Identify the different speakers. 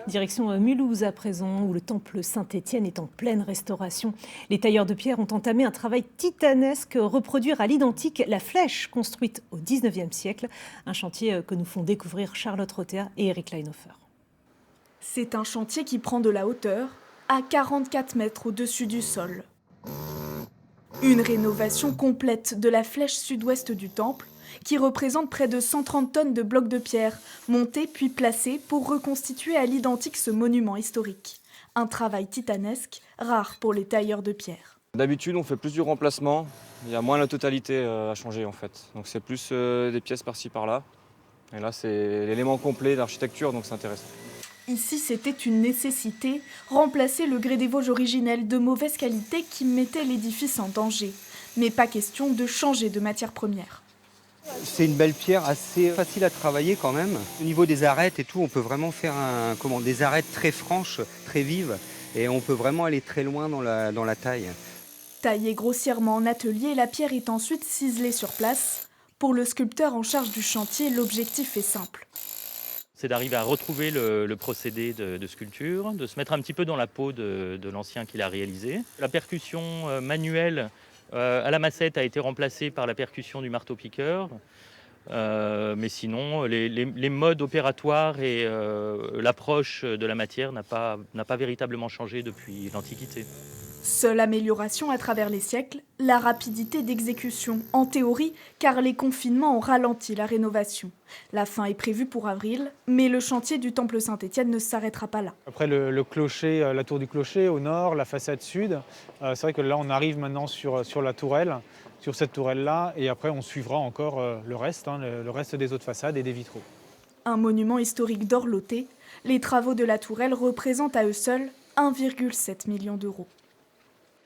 Speaker 1: Direction Mulhouse à présent, où le temple Saint-Étienne est en pleine restauration. Les tailleurs de pierre ont entamé un travail titanesque, reproduire à l'identique la flèche construite au 19e siècle. Un chantier que nous font découvrir Charlotte Rother et Eric Leinhofer.
Speaker 2: C'est un chantier qui prend de la hauteur, à 44 mètres au-dessus du sol. Une rénovation complète de la flèche sud-ouest du temple, qui représente près de 130 tonnes de blocs de pierre, montés puis placés pour reconstituer à l'identique ce monument historique. Un travail titanesque, rare pour les tailleurs de pierre.
Speaker 3: D'habitude, on fait plus du remplacement. Il y a moins la totalité à changer en fait. Donc c'est plus des pièces par-ci par-là. Et là, c'est l'élément complet d'architecture, donc c'est intéressant.
Speaker 2: Ici, c'était une nécessité, remplacer le grès des Vosges originel de mauvaise qualité qui mettait l'édifice en danger. Mais pas question de changer de matière première.
Speaker 4: C'est une belle pierre assez facile à travailler quand même. Au niveau des arêtes et tout, on peut vraiment faire des arêtes très franches, très vives. Et on peut vraiment aller très loin dans la taille.
Speaker 2: Taillée grossièrement en atelier, la pierre est ensuite ciselée sur place. Pour le sculpteur en charge du chantier, l'objectif est simple.
Speaker 5: C'est d'arriver à retrouver le procédé de sculpture, de se mettre un petit peu dans la peau de l'ancien qui l'a réalisé. La percussion manuelle à la massette a été remplacée par la percussion du marteau-piqueur. Mais sinon, les modes opératoires et l'approche de la matière n'a pas véritablement changé depuis l'Antiquité.
Speaker 2: Seule amélioration à travers les siècles, la rapidité d'exécution, en théorie, car les confinements ont ralenti la rénovation. La fin est prévue pour avril, mais le chantier du temple Saint-Étienne ne s'arrêtera pas là.
Speaker 6: Après le clocher, la tour du clocher au nord, la façade sud, c'est vrai que là on arrive maintenant sur la tourelle, sur cette tourelle-là, et après on suivra encore le reste, le reste des autres façades et des vitraux.
Speaker 2: Un monument historique dorloté, les travaux de la tourelle représentent à eux seuls 1,7 million d'euros.